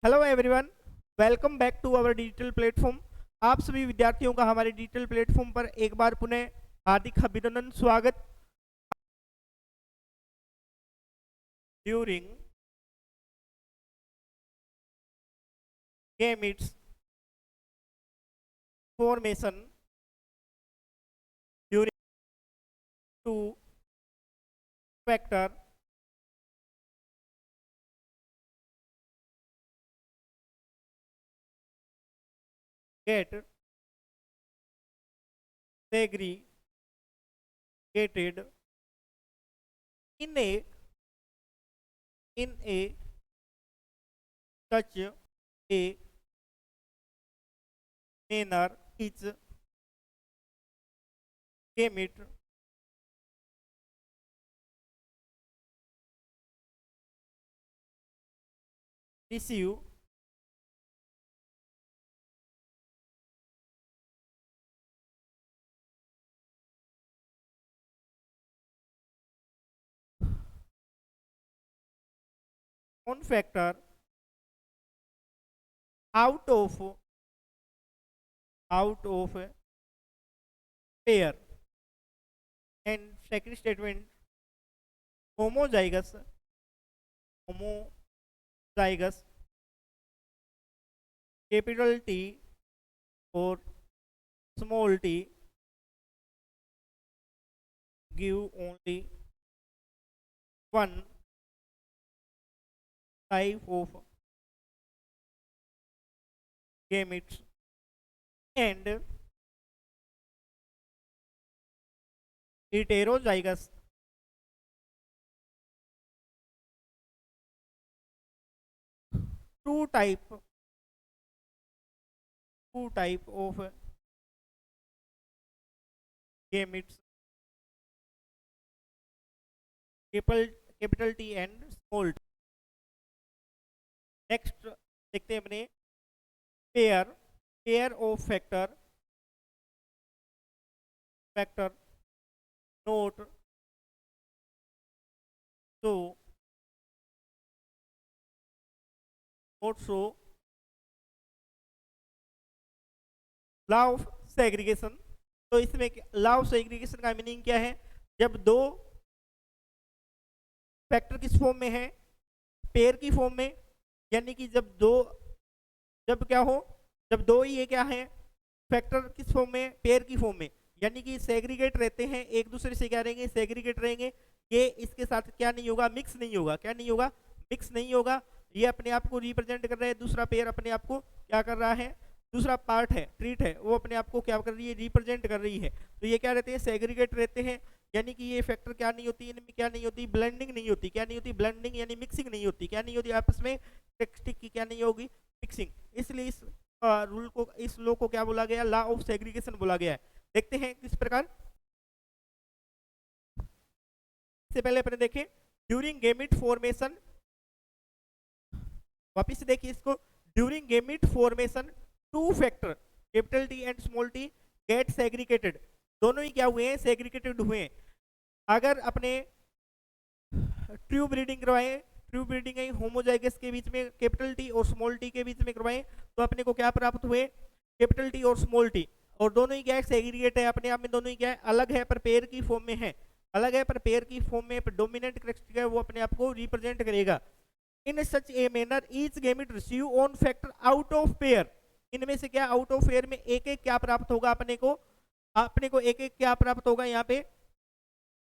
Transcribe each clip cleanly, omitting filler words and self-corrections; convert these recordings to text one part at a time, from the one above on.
Hello everyone, welcome back to our digital platform. आप सभी विद्यार्थियों का हमारे डिजिटल प्लेटफॉर्म पर एक बार पुनः हार्दिक अभिनंदन, स्वागत। During gametes formation during two factor get segregated in a such a manner each gamete receive one factor out of pair, and second statement homozygous capital T or small t give only one type of gametes, and heterozygous two type of gametes, capital T and small t. Next देखते हैं अपने pair of factor note so law of segregation. तो इसमें law of segregation का meaning क्या है? जब दो फैक्टर किस फॉर्म में है? पेयर की फॉर्म में, यानी कि जब दो ये क्या है फैक्टर किस फॉर्म में? पेयर की फॉर्म में, यानी कि सेग्रीगेट रहते हैं, एक दूसरे से क्या रहेंगे? सेग्रीगेट रहेंगे। ये इसके साथ क्या नहीं होगा? मिक्स नहीं होगा। क्या नहीं होगा? मिक्स नहीं होगा। ये अपने आप को रिप्रेजेंट कर रहे हैं, दूसरा पेयर अपने आप को क्या कर रहा है? दूसरा पार्ट है, ट्रीट है, वो अपने आप को क्या कर रही है? रिप्रेजेंट कर रही है। तो ये क्या रहते हैं? सेग्रीगेट रहते हैं, यानी कि ये फैक्टर क्या नहीं होती? इनमें क्या नहीं होती? ब्लेंडिंग नहीं होती। क्या नहीं होती? ब्लेंडिंग, यानी मिक्सिंग नहीं होती। क्या नहीं होती? आपस में टेक्सटिक की क्या नहीं होगी? मिक्सिंग। इसलिए इस रूल को, इस लॉ को क्या बोला गया? लॉ ऑफ सेग्रीगेशन बोला गया है। देखते हैं किस प्रकार। इससे पहले अपने देखें ड्यूरिंग गेमिट फॉर्मेशन, वापिस से देखिए इसको। During gamete formation two factor capital T and small T get segregated. दोनों ही क्या हुए हैं? सेग्रीगेटेड हुए हैं। अगर अपने ट्रू ब्रीडिंग करवाएं, ट्रू ब्रीडिंग होमोजाइगस के बीच में कैपिटल टी और स्मॉल टी के बीच में करवाएं, तो अपने को क्या प्राप्त हुए? कैपिटल टी और स्मॉल टी। और दोनों ही क्या है? सेग्रीगेट है, अपने आप में दोनों ही क्या है? अलग है, पर पेयर की फॉर्म में है। अलग है पर पेयर की फॉर्म में डोमिनेंट कैरेक्टरिस्टिक है, वो अपने आप को रिप्रेजेंट करेगा। In such a manner each gamete receive on factor out of pair. इनमें से क्या? आउट ऑफ पेयर में एक एक क्या प्राप्त होगा अपने को? एक एक क्या प्राप्त होगा? यहाँ पे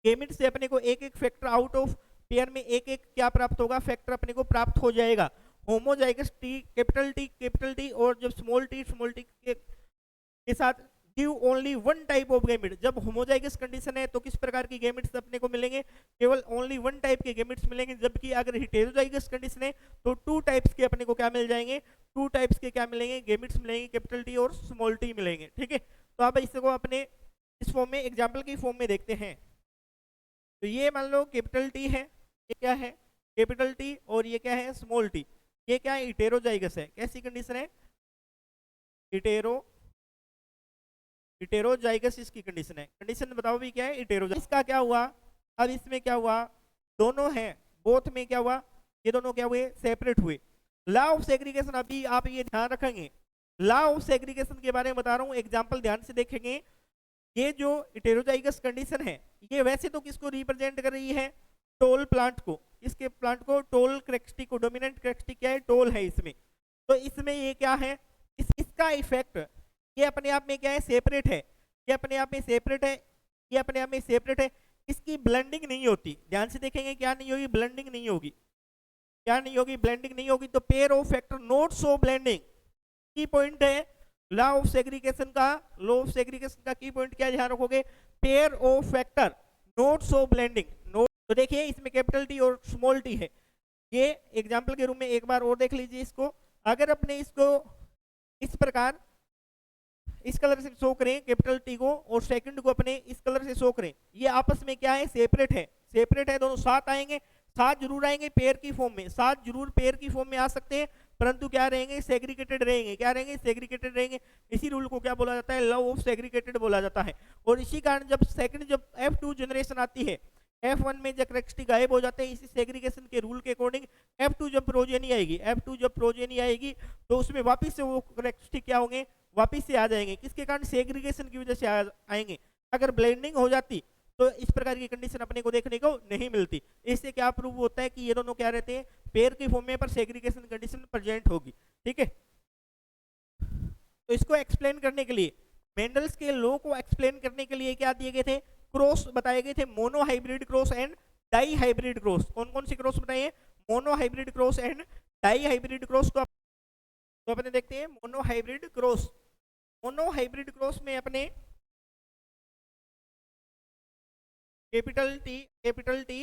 गेमेट से अपने को एक एक फैक्टर आउट ऑफ पेयर में एक एक क्या प्राप्त होगा? फैक्टर अपने को प्राप्त हो जाएगा। होमोजाइगस कैपिटल टी और जब स्मॉल टी के साथ give only one type of gamete. जब होमोजाइगस कंडीशन है तो किस प्रकार की गेमिट्स अपने को मिलेंगे? केवल ओनली वन टाइप के गेमिट्स मिलेंगे। जबकि अगर हेटेरोजाइगस कंडीशन है तो टू टाइप्स के अपने को क्या मिल जाएंगे? टू टाइप्स के क्या मिलेंगे? गेमिट्स मिलेंगे, कैपिटल टी और स्मॉल टी मिलेंगे। ठीक है, तो अब इसको अपने इस फॉर्म में, एग्जाम्पल की फॉर्म में देखते हैं। तो ये मान लो कैपिटल टी है, ये क्या है? कैपिटल टी, और ये क्या है? Small T. ये क्या है? हेटेरोजाइगस है। कैसी कंडीशन है? हेटेरोजाइगस इसकी कंडीशन है। कंडीशन बताओ भी क्या है? हेटेरोजाइगस। इसका क्या हुआ? अब इसमें क्या हुआ? दोनों हैं, बोथ में क्या हुआ? ये दोनों क्या हुए? सेपरेट हुए। लॉ ऑफ सेग्रीगेशन, अभी आप ये ध्यान रखेंगे, लॉ ऑफ सेग्रीगेशन के बारे में बता रहा हूँ, एग्जाम्पल ध्यान से देखेंगे। ये जो हेटेरोजाइगस कंडीशन है, ये वैसे तो किसको रिप्रेजेंट कर रही है, टोल प्लांट को, इसके प्लांट को, टोल करेक्टरिस्टिक को, डोमिनेंट करेक्टरिस्टिक क्या है, टोल है इसमें। तो इसमें ये क्या है, इसका इफेक्ट, ये अपने आप में क्या है, सेपरेट है, ये अपने आप में सेपरेट है, ये अपने आप में सेपरेट है, इसकी ब्लेंडिंग नहीं होती। ध्यान से देखेंगे क्या नहीं होगी, ब्लेंडिंग नहीं होगी, क्या नहीं होगी, ब्लेंडिंग नहीं होगी। तो pair of factor note so blending, की पॉइंट है लॉ ऑफ सेग्रीगेशन का, लॉ ऑफ सेग्रीगेशन का की पॉइंट क्या ध्यान रखोगे, pair of factor note so blending, note. तो देखिए इसमें कैपिटल टी और स्मॉल टी है, ये एग्जांपल के रूप में एक बार और देख लीजिए इसको। अगर अपने इसको इस प्रकार इस कलर से शो करें कैपिटल टी को, और सेकंड को अपने इस कलर से शो करें, ये आपस में क्या है, सेपरेट है, सेपरेट है, दोनों साथ आएंगे, साथ जरूर आएंगे पेयर की फॉर्म में, साथ जरूर पेयर की फॉर्म में आ सकते हैं, परंतु क्या रहेंगे, सेग्रीगेटेड रहेंगे, क्या रहेंगे, सेग्रीगेटेड रहेंगे। इसी रूल को क्या बोला जाता है, लॉ ऑफ सेग्रीगेटेड बोला जाता है। और इसी कारण जब सेकंड, जब F2 जनरेशन आती है, F1 में जब करेक्टरिस्टिक गायब हो जाते हैं, इसी सेग्रीगेशन के रूल के अकॉर्डिंग F2 जब प्रोजेनी आएगी, F2 जब प्रोजेनी आएगी, तो उसमें वापिस से वो करेक्टरिस्टिक क्या होंगे, वापिस से आ जाएंगे, किसके कारण, सेग्रीगेशन की वजह से आएंगे। अगर ब्लेंडिंग हो जाती तो इस प्रकार की कंडीशन अपने को देखने को नहीं मिलती। इससे क्या प्रूव होता है कि ये दोनों क्या रहते हैं, पेयर की फॉर्म में, पर सेग्रीगेशन कंडीशन प्रेजेंट होगी। ठीक है, तो इसको एक्सप्लेन करने के लिए, मेंडल्स के लॉ को एक्सप्लेन करने के लिए क्या दिए गए थे, क्रॉस बताए गए थे, monohybrid cross and dihybrid cross. कौन कौन सी क्रॉस बताइए, monohybrid cross and dihybrid cross को तो अपने देखते हैं। Monohybrid cross, monohybrid cross में अपने कैपिटल टी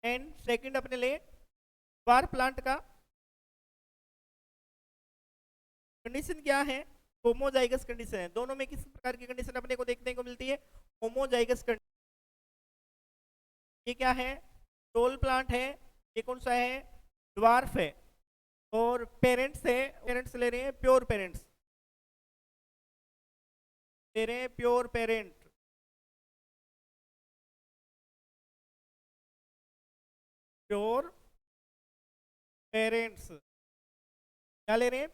एंड सेकंड अपने ले वार प्लांट का कंडीशन क्या है, होमोजाइगस कंडीशन है। दोनों में किस प्रकार की कंडीशन अपने को देखने को मिलती है, होमोजाइगस कंडीशन। ये क्या है, टोल प्लांट है, ये कौन सा है, ड्वार्फ है, और पेरेंट्स है, पेरेंट्स ले रहे हैं प्योर पेरेंट्स, ले रहे हैं प्योर पेरेंट, प्योर पेरेंट्स क्या ले रहे हैं,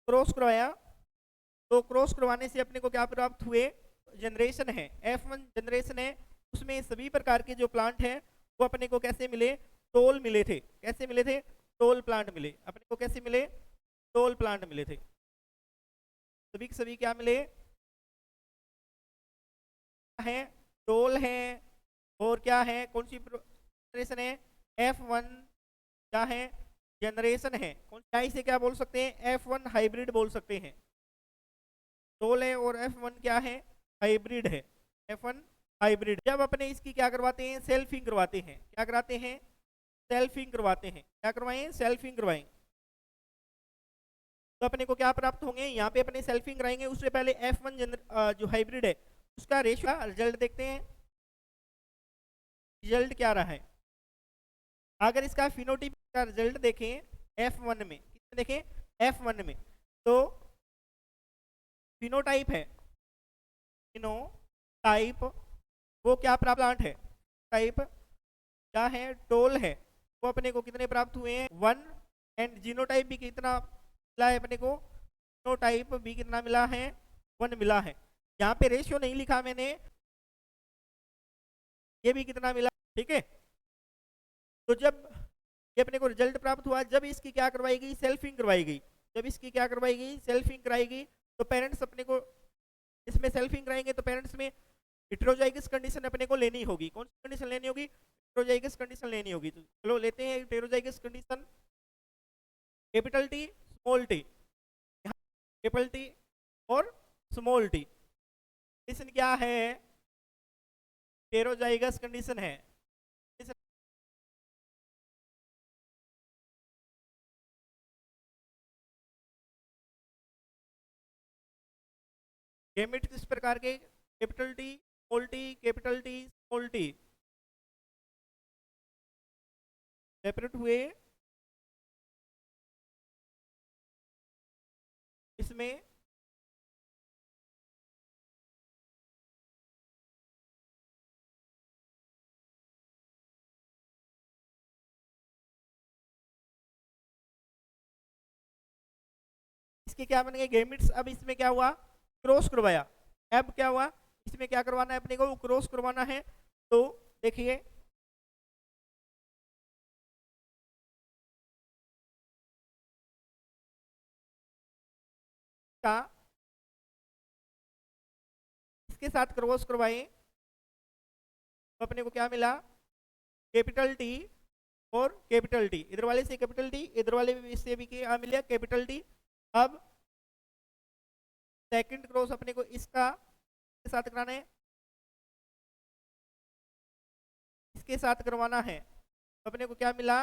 क्रॉस करवाया। तो क्रॉस करवाने से अपने को क्या प्राप्त हुए, जनरेशन है, F1 जनरेशन है, उसमें सभी प्रकार के जो प्लांट हैं वो अपने को कैसे मिले, टोल मिले थे। कैसे मिले थे, टोल प्लांट मिले अपने को, कैसे मिले, टोल प्लांट मिले थे, सभी के सभी क्या मिले हैं, टोल है। और क्या है, कौन सी जनरेशन है, F1 क्या है, जनरेशन है। कौन सी से क्या बोल सकते हैं, F1 हाइब्रिड बोल सकते हैं, टोल है, और F1 क्या है, हाइब्रिड है, F1 हाइब्रिड। जब अपने इसकी क्या करवाते हैं, सेल्फिंग करवाते हैं, क्या कराते हैं, सेल्फिंग करवाते हैं, क्या करवाएं, सेल्फिंग करवाएं। तो अपने को क्या प्राप्त होंगे, यहाँ पे अपने सेल्फिंग कराएंगे, उससे पहले F1 जो हाइब्रिड है उसका रेशियो रिजल्ट देखते हैं, रिजल्ट क्या रहा है। अगर इसका फिनोटाइप का रिजल्ट देखें F1 में, किसमें देखें, F1 में, तो फिनोटाइप है, फिनोटाइप वो क्या प्लांट है, टाइप क्या है, टोल है, वो अपने को कितने प्राप्त हुए हैं, 1। एंड जीनोटाइप भी कितना मिला है अपने को, जीनोटाइप भी कितना मिला है, 1 मिला है। यहाँ पे रेशियो नहीं लिखा मैंने, ये भी कितना मिला, ठीक है। तो जब ये अपने को रिजल्ट प्राप्त हुआ, जब इसकी क्या करवाई गई, सेल्फिंग करवाई गई, जब इसकी क्या करवाई गई, सेल्फिंग कराई गई, तो पेरेंट्स अपने को इसमें सेल्फिंग कराएंगे, तो पेरेंट्स में हेटेरोजाइगस कंडीशन अपने को लेनी होगी। कौन सी कंडीशन लेनी होगी, हेटेरोजाइगस कंडीशन लेनी होगी। तो चलो लेते हैं heterozygous condition, capital T small T, capital T और स्मॉल टी। कंडीशन क्या है, हेटेरोजाइगस कंडीशन है। गैमेट किस प्रकार के, capital T small T, capital T small T separate हुए, इसमें इसके क्या बन गए गेमिट्स। अब इसमें क्या हुआ, क्रॉस करवाया। अब क्या हुआ, इसमें क्या करवाना है अपने को, क्रॉस करवाना है। तो देखिए का इसके साथ क्रॉस करवाए तो अपने को क्या मिला, कैपिटल टी और कैपिटल टी। इधर वाले से कैपिटल टी, इधर वाले से भी क्या मिला, कैपिटल टी। अब सेकंड क्रॉस अपने को इसका के साथ कराना है, इसके साथ करवाना है। तो अपने को क्या मिला,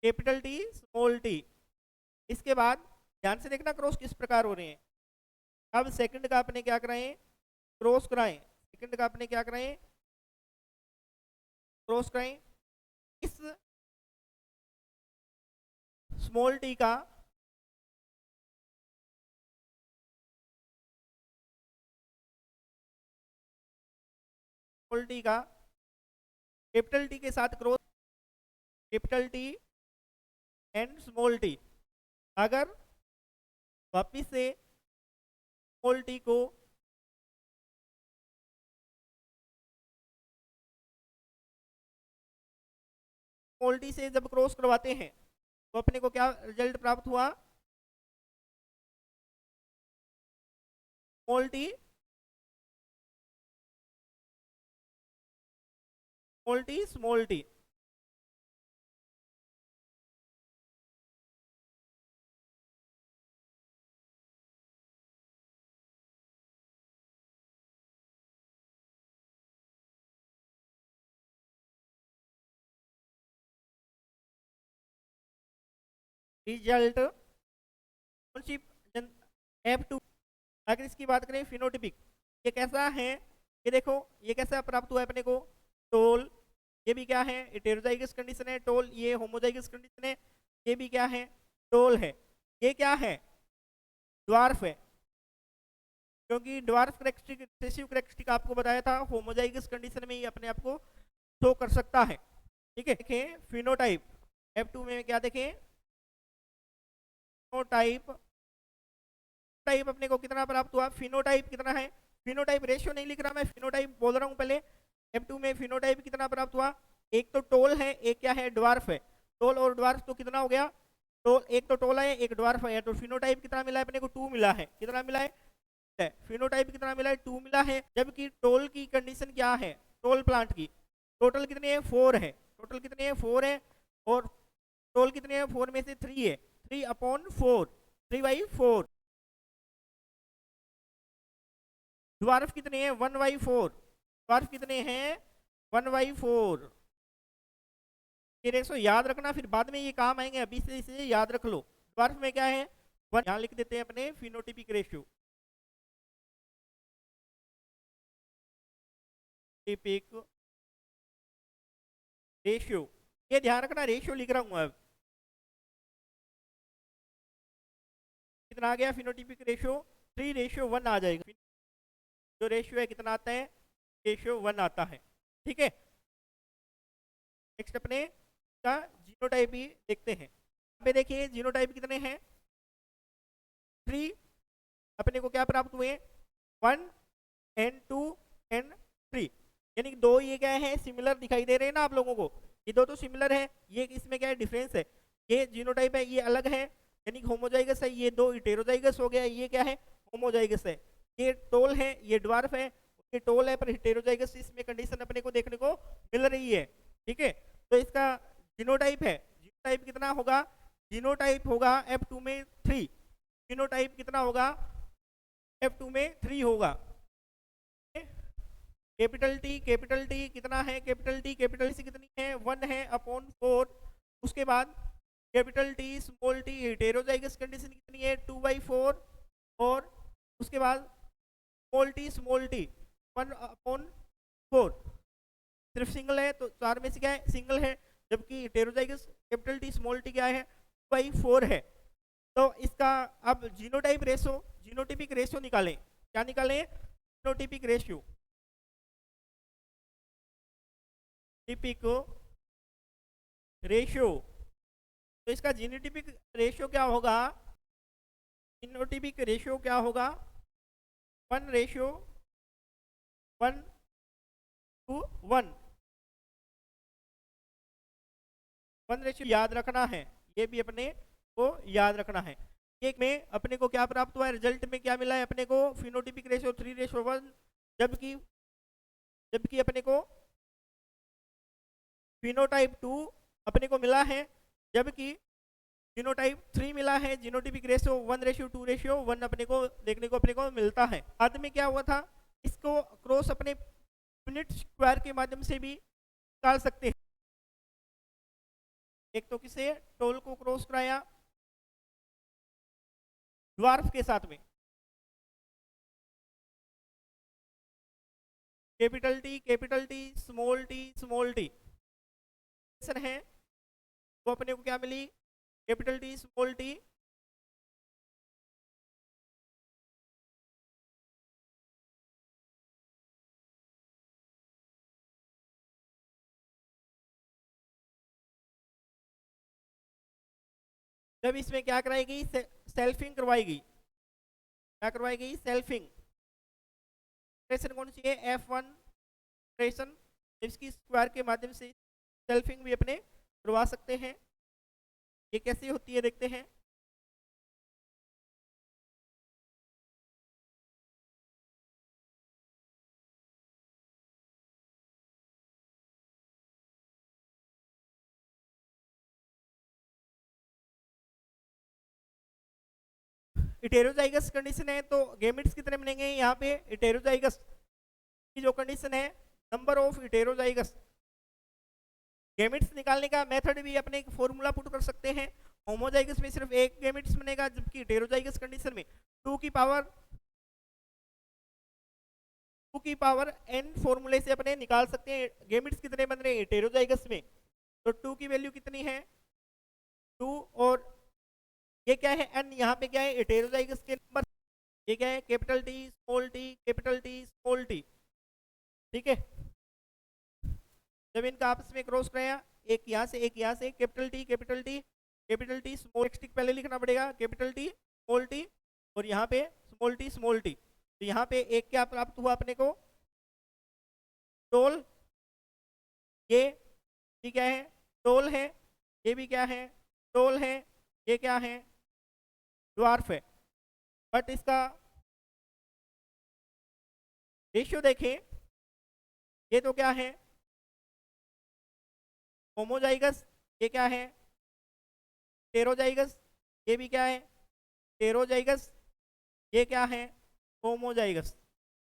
कैपिटल टी स्मॉल टी। इसके बाद ध्यान से देखना क्रॉस किस प्रकार हो रहे हैं। अब सेकंड का अपने क्या कराएं, क्रॉस कराएं। सेकंड का अपने क्या कराएं, क्रॉस कराएं। इस स्मॉल टी का स्मॉल टी का कैपिटल टी के साथ cross, capital T and small T. अगर वापिस से स्मॉल टी को स्मॉल टी से जब क्रॉस करवाते हैं तो अपने को क्या रिजल्ट प्राप्त हुआ, small T small T small T. Result F2। अगर इसकी बात करें फिनोटिपिक, ये कैसा है, ये देखो ये कैसा प्राप्त हुआ है अपने को, टोल। ये भी क्या है, हेटेरोजाइगस कंडीशन है। टोल ये होमोजाइगस कंडीशन है। ये भी क्या है, टोल है। ये क्या है, ड्वार्फ है, क्योंकि ड्वार्फ करेक्टरिस्टिक रिसेसिव करेक्टरिस्टिक आपको बताया था होमोजाइगस कंडीशन में ही अपने आप को शो कर सकता है। ठीक है, देखें फिनोटाइप F2 में क्या देखें, फिनोटाइप टाइप अपने को कितना प्राप्त हुआ, फिनोटाइप कितना है, फिनोटाइप रेशियो नहीं लिख रहा मैं, फिनोटाइप बोल रहा हूँ पहले। F2 में फिनोटाइप कितना प्राप्त हुआ, एक तो टोल है, एक क्या है, ड्वार्फ है। टोल और ड्वार्फ तो कितना हो गया, टोल एक तो टोल है, एक ड्वार्फ है। तो फिनोटाइप कितना मिला है अपने को, 2 मिला है। कितना मिला है, फिनोटाइप कितना मिला है, 2 मिला है। जबकि टोल की कंडीशन क्या है, टोल प्लांट की टोटल कितने है, 4 है। टोटल कितने है, 4 है। और टोल कितने है, 4 में से 3 है, 3/4, 3/4। ड्वार्फ कितने हैं, 1/4। ड्वार्फ कितने हैं, 1/4। ये रेशो याद रखना, फिर बाद में ये काम आएंगे, अभी से इसे याद रख लो। ड्वार्फ में क्या है, 1। यहाँ लिख देते हैं अपने फिनोटिपिक रेशियो, टिपिक रेशियो। ये ध्यान रखना, रेशियो लिख रहा हूँ अब। कितना आ गया फिनोटिपिक रेशियो, 3:1 आ जाएगा। जो रेशियो है कितना आता है, रेशियो 1 आता है। ठीक है, नेक्स्ट अपने का जीनोटाइप भी देखते हैं। यहाँ पे देखिए जीनोटाइप कितने हैं, 3। अपने को क्या प्राप्त हुए, 1 एंड 2 एंड 3। यानी कि 2 ये क्या है, सिमिलर दिखाई दे रहे हैं ना आप लोगों को, ये 2 तो सिमिलर है। ये इसमें क्या है, डिफरेंस है। ये जीनोटाइप है, ये अलग है, यानी कि होमोजाइगस है। ये 2 हेटेरोजाइगस हो गया, ये क्या है, होमोजाइगस है। ये टोल है, ये ड्वार्फ है। ये टोल है पर हेटेरोजाइगस, इसमें कंडीशन अपने को देखने को मिल रही है। ठीक है, तो इसका जीनोटाइप है, जीनोटाइप कितना होगा, जीनोटाइप होगा F2 में 3। जीनोटाइप कितना होगा, F2 में 3 होगा। कैपिटल टी कितना है, कैपिटल टी कितनी है, 1 है अपॉन 4। उसके बाद capital T small T heterozygous condition कितनी है, 2/4। और उसके बाद स्मॉल टी 1/4। सिर्फ सिंगल है तो 4 में से क्या है, सिंगल है। जबकि heterozygous capital T small T क्या है, 2/4 है। तो इसका अब जीनोटाइप रेशो, जीनोटिपिक रेशियो निकालें। क्या निकालें? Genotypic ratio, typic ratio. तो इसका जीनोटिपिक रेशियो क्या होगा? जीनोटिपिक रेशियो क्या होगा? 1:1:1, 1 रेशियो याद रखना है, ये भी अपने को याद रखना है। एक में अपने को क्या प्राप्त हुआ है? रिजल्ट में क्या मिला है अपने को? फिनोटिपिक रेशियो 3:1, जबकि जबकि अपने को फिनोटाइप 2 अपने को मिला है, जबकि जीनोटाइप 3 मिला है। जीनोटिपिक रेशियो 1:2:1 अपने को देखने को अपने को मिलता है। बाद में क्या हुआ था? इसको क्रॉस अपने यूनिट स्क्वायर के माध्यम से भी निकाल सकते हैं। एक तो किसे? टोल को क्रॉस कराया ड्वार्फ के साथ में, capital T capital T, small T small T है, वो अपने को क्या मिली? Capital T small T. जब इसमें क्या कराएगी? सेल्फिंग करवाएगी। क्या करवाएगी? सेल्फिंग। ऑपरेशन कौन सी है? F1 ऑपरेशन, इसकी स्क्वायर के माध्यम से सेल्फिंग भी अपने करवा सकते हैं। ये कैसे होती है देखते हैं। इटेरोजाइगस कंडीशन है तो गेमिट्स कितने बनेंगे यहाँ पे? इटेरोजाइगस की जो कंडीशन है, नंबर ऑफ इटेरोजाइगस। गेमिट्स निकालने का मेथड भी अपने एक फॉर्मूला पुट कर सकते हैं। होमोजाइगस में सिर्फ एक गेमिट्स बनेगा, जबकि इटेरोजाइगस कंडीशन में 2 की पावर n फॉर्मूले से अपने निकाल सकते हैं गेमिट्स कितने बन रहे हैं इटेरोजाइगस में। तो 2 की वैल्यू कितनी है? 2। और ये क्या है? n। यहाँ पे क्या है? इटेरोजाइगस के नंबर। ये क्या है? Capital T small T, capital T small T. ठीक है, जब इनका आपस में क्रॉस कराया, एक यहाँ से एक यहाँ से, capital T capital T capital T small T पहले लिखना पड़ेगा, कैपिटल टी स्मॉल टी, और यहाँ पे स्मॉल टी स्मॉल टी। तो यहाँ पे एक क्या प्राप्त हुआ अपने को? टोल। ये भी क्या है? टोल है। ये भी क्या है? टोल है। ये क्या है? ड्वार्फ है। बट इसका रेशियो देखें, ये तो क्या है? होमोजाइगस। ये क्या है? टेरोजाइगस। ये भी क्या है? टेरोजाइगस। ये क्या है? होमोजाइगस।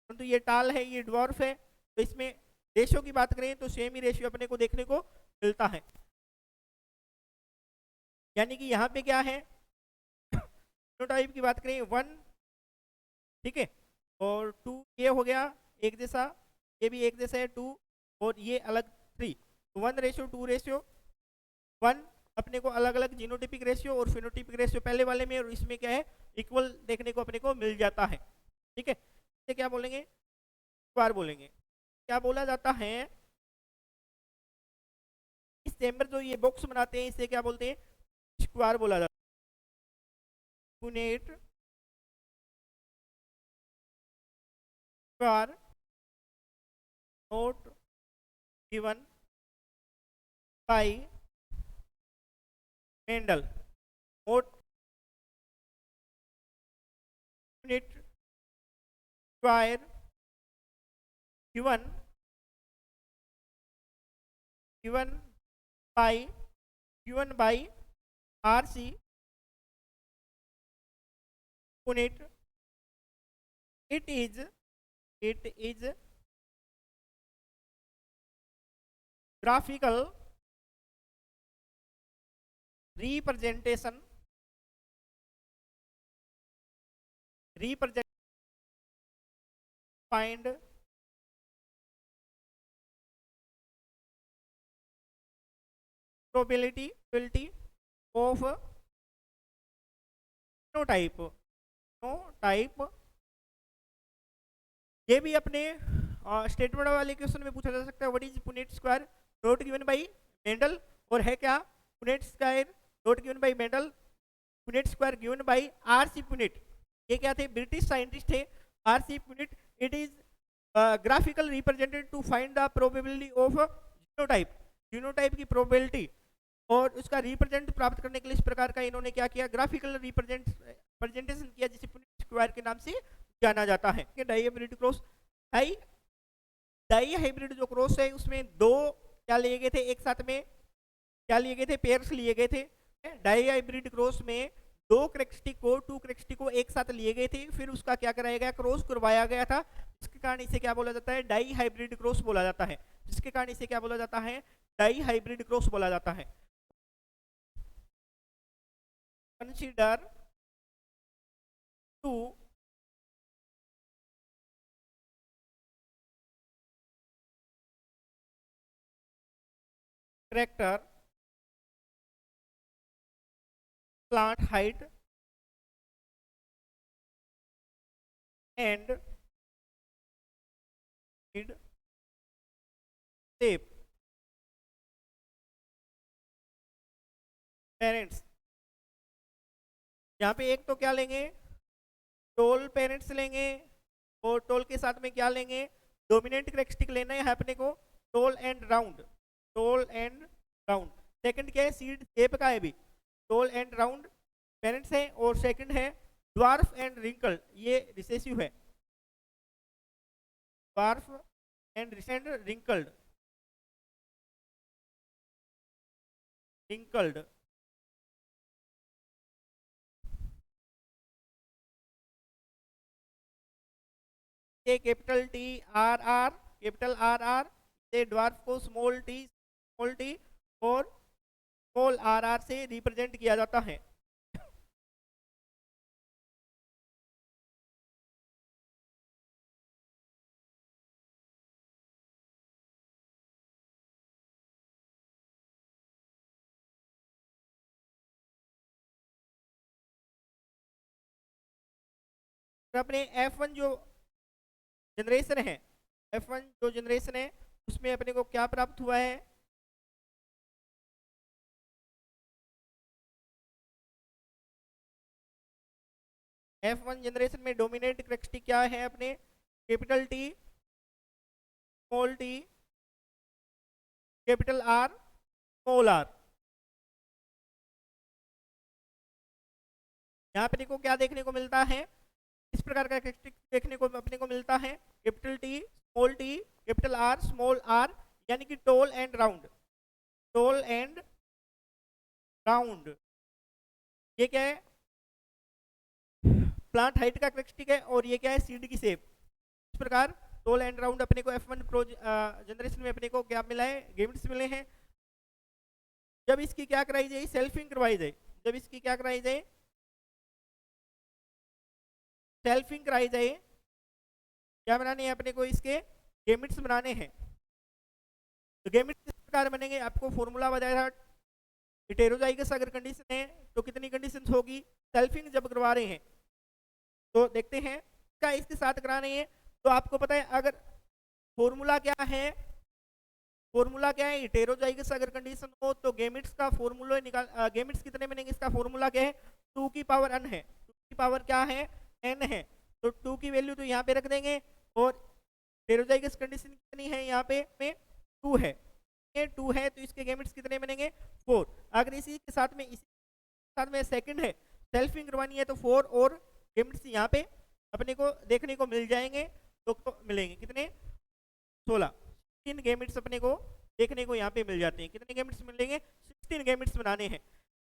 परंतु ये टाल है, ये ड्वार्फ है। तो इसमें रेशियो की बात करें तो सेम ही रेशियो अपने को देखने को मिलता है। यानी कि यहाँ पे क्या है? फिनोटाइप की बात करें 1, ठीक है, और 2 ये हो गया एक जैसा, ये भी एक जैसा है 2, और ये अलग 3। 1:2:1 अपने को अलग अलग जीनोटिपिक रेशियो और फिनोटिपिक रेशियो पहले वाले में और इसमें क्या है? इक्वल देखने को अपने को मिल जाता है। ठीक है, इसे क्या बोलेंगे? स्क्वायर बोलेंगे। क्या बोला जाता है? इस चेम्बर जो ये बॉक्स बनाते हैं इसे क्या बोलते हैं? स्क्वायर बोला जाता है। Unit square note given by Mendel. Note unit square given given by RC unit। it is graphical representation find probability of type, no type, ये भी अपने स्टेटमेंट वाले क्वेश्चन में पूछा जा सकता है। What is Punnett square note given by Mendel, और है क्या Punnett square note given by Mendel, Punnett square given by RC. Punnett. ये क्या थे, ब्रिटिश साइंटिस्ट थे RC. Punnett. It is graphical represented to find the probability of genotype, genotype की probability, और उसका रिप्रेजेंट प्राप्त करने के लिए इस प्रकार का इन्होंने क्या किया, ग्राफिकल रिप्रेजेंटेशन किया, जिसे पुनेट स्क्वायर के नाम से जाना जाता है। Dihybrid cross, di dihybrid जो क्रॉस है उसमें दो क्या लिए गए थे एक साथ में, क्या लिए गए थे, पेयर्स लिए गए थे। डाई हाइब्रिड क्रॉस में दो करेक्टरिस्टिक को एक साथ लिए गए थे, फिर उसका क्या कराया गया, क्रॉस करवाया गया था, जिसके कारण इसे क्या बोला जाता है, डाई हाइब्रिड क्रॉस बोला जाता है, जिसके कारण इसे क्या बोला जाता है, डाई हाइब्रिड क्रॉस बोला जाता है। Consider two character plant height and mid shape parents. यहाँ पे एक तो क्या लेंगे, टोल पेरेंट्स लेंगे, और टोल के साथ में क्या लेंगे, डोमिनेंट करेक्टरिस्टिक लेना है अपने को, toll and round, tall and round. Second क्या है, सीड शेप का है भी, टोल एंड राउंड पेरेंट्स है, और सेकंड है ड्वार्फ एंड रिंकल, ये रिसेसिव है, dwarf and wrinkled, wrinkled. Capital T R R, capital R R से ड्वार्फ को स्मॉल टी और स्मॉल आर आर से रिप्रेजेंट किया जाता है। तो अपने F1 जो जनरेशन है, F1 जो जनरेशन है उसमें अपने को क्या प्राप्त हुआ है, F1 जनरेशन में डोमिनेंट करेक्टरिस्टिक क्या है अपने, capital T, small T, capital R, small R. यहाँ पे देखो क्या देखने को मिलता है, इस प्रकार का करेक्टरिस्टिक देखने को अपने को मिलता है, capital T, small T, capital R, small R, यानी कि tall and round, tall and round. ये क्या है, प्लांट हाइट का करेक्टरिस्टिक है, और ये क्या है, सीड की शेप। इस प्रकार टोल एंड राउंड अपने को F1 जनरेशन में अपने को क्या मिला है, गेमिट्स मिले हैं। जब इसकी क्या कराई जाए, सेल्फिंग करवाई जाए, जब इसकी क्या कराई जाए, सेल्फिंग कराई जाए, क्या बनाने हैं अपने को, इसके गेमिट्स बनाने हैं। तो गेमिट्स किस प्रकार बनेंगे, आपको फॉर्मूला बताया था, हेटेरोजाइगस अगर कंडीशन है तो कितनी कंडीशंस होगी, सेल्फिंग जब करवा रहे हैं तो देखते हैं क्या इसके साथ करा रहे हैं। तो आपको पता है अगर फॉर्मूला क्या है, फॉर्मूला क्या है, हेटेरोजाइगस अगर कंडीशन हो तो गेमिट्स का फॉर्मूला निकाल, गेमिट्स कितने बनेंगे, इसका फॉर्मूला क्या है, 2 की पावर n है, 2 की पावर क्या है, n है, तो 2 की वैल्यू तो यहाँ पे रख देंगे, और हेटेरोजाइगस कंडीशन कितनी है यहाँ पे में 2 है, ये 2 है तो इसके गेमिट्स कितने बनेंगे 4। अगर इसी के साथ में सेकंड है, सेल्फिंग करवानी है तो 4 और गेमिट्स यहाँ पे अपने को देखने को मिल जाएंगे, तो मिलेंगे कितने 16, 16 गेमिट्स अपने को देखने को यहाँ पे मिल जाते हैं। कितने गेमिट्स मिलेंगे, 16 गेमिट्स बनाने हैं।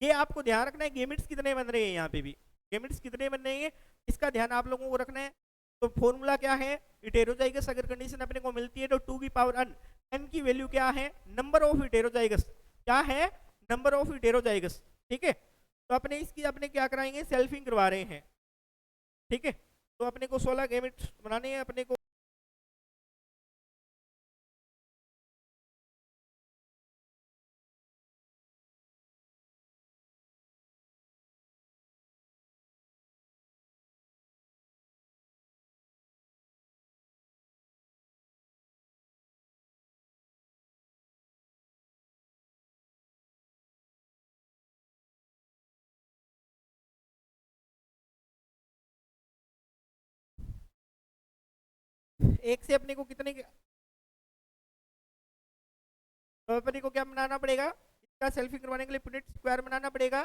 ये आपको ध्यान रखना है, गेमिट्स कितने बन रहे हैं, यहाँ पे भी गेमिट्स कितने बन रहे हैं इसका ध्यान आप लोगों को रखना है। तो फॉर्मूला क्या है, हेटेरोजाइगस अगर कंडीशन अपने को मिलती है तो 2 की पावर n, n की वैल्यू क्या है, नंबर ऑफ हेटेरोजाइगस, क्या है, नंबर ऑफ हेटेरोजाइगस, ठीक है। तो अपने इसकी अपने क्या कराएंगे, सेल्फिंग करवा रहे हैं, ठीक है। तो अपने को 16 गेमिट्स बनाने हैं अपने को। एक से अपने को कितने, तो अपने को क्या बनाना पड़ेगा, इसका सेल्फिंग करवाने के लिए पुनेट स्क्वायर बनाना पड़ेगा।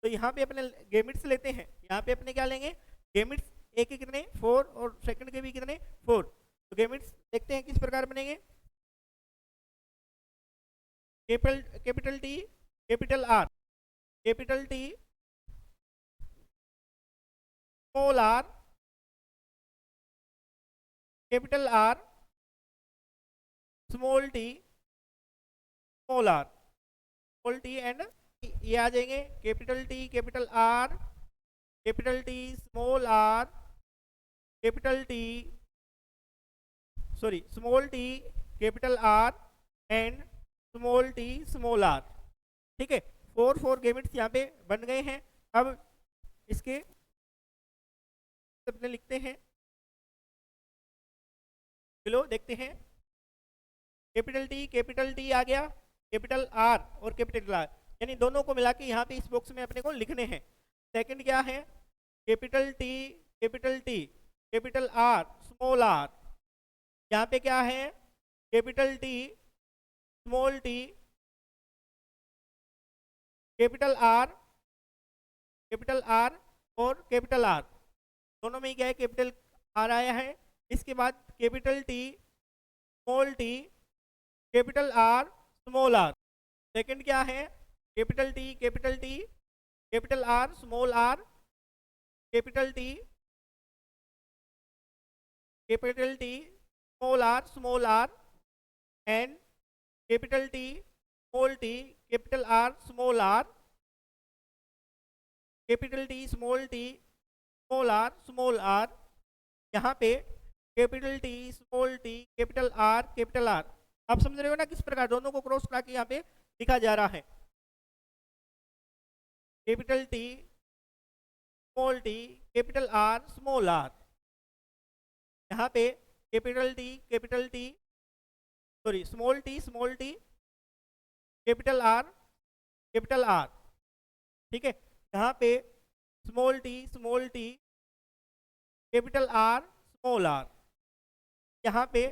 तो यहाँ पे अपने गेमिट्स लेते हैं, यहाँ पे अपने क्या लेंगे, गेमिट्स ए के कितने 4 और सेकंड के भी कितने 4। तो गेमिट्स देखते हैं किस प्रकार बनेंगे। Capital T, capital R, capital T, small R, capital R, small T, small R, small T and ये आ जाएंगे capital T, capital R, capital T, small R, capital T, sorry small T, capital R and small T, small R. ठीक है, 4 gametes यहाँ पे बन गए हैं। अब इसके अपने लिखते हैं, चलो देखते हैं। कैपिटल टी आ गया, कैपिटल आर और कैपिटल आर, यानी दोनों को मिला के यहाँ पे इस बॉक्स में अपने को लिखने हैं। सेकंड क्या है, capital T, capital T, capital R, small R. यहाँ पे क्या है, capital T, small T, capital R और कैपिटल आर, दोनों में ही क्या है, कैपिटल आर आया है। इसके बाद capital T, small T, capital R, small R. Second क्या है, capital T, capital R, small R, capital T, small R and capital T, small T, capital R, small R, capital T, small T, small R, small R. यहाँ पे capital T, small T, capital R. आप समझ रहे हो ना किस प्रकार दोनों को क्रॉस करा के यहाँ पे लिखा जा रहा है। Capital T, small T, capital R, small R. यहाँ पे capital T, sorry small T, capital R. ठीक है, यहाँ पे small T, capital R, small R. यहाँ पे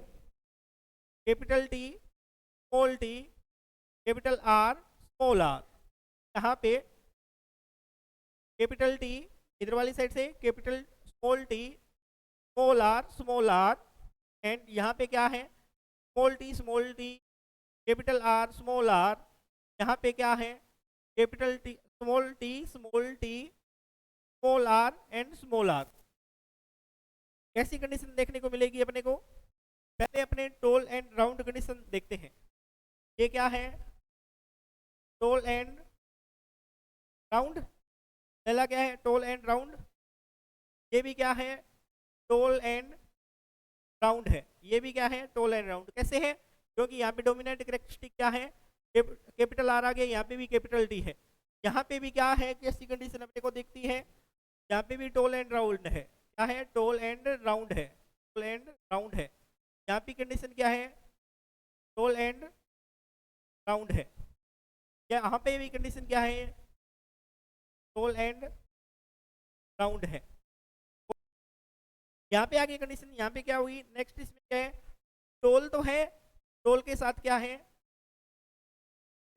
capital T, small T, capital R, small R. यहाँ पे कैपिटल टी, इधर वाली साइड से capital small T, small R and यहाँ पे क्या है, small T, capital R, small R. यहाँ पे क्या है, capital T, small T, small R and small R. कैसी कंडीशन देखने को मिलेगी अपने को, पहले अपने टोल एंड राउंड कंडीशन देखते हैं। ये क्या है, टोल एंड राउंड। पहला क्या है, टोल एंड राउंड। ये भी क्या है, टोल एंड राउंड है। ये भी क्या है, टोल एंड राउंड। कैसे है, क्योंकि यहाँ पे डोमिनेंट कैरेक्टरिस्टिक क्या है, कैपिटल आर आ गया, यहाँ पे भी कैपिटल टी है। यहाँ पे भी क्या है, कैसी कंडीशन अपने को देखती है, यहाँ पे भी टोल एंड राउंड है। क्या है, टोल एंड राउंड है, टोल एंड राउंड है। यहाँ पे कंडीशन क्या है, टोल एंड राउंड है। यहाँ पे भी कंडीशन क्या है, टोल एंड राउंड है। यहाँ पे आगे कंडीशन, यहाँ पे क्या हुई, नेक्स्ट इसमें क्या है, टोल तो है, टोल के साथ क्या है,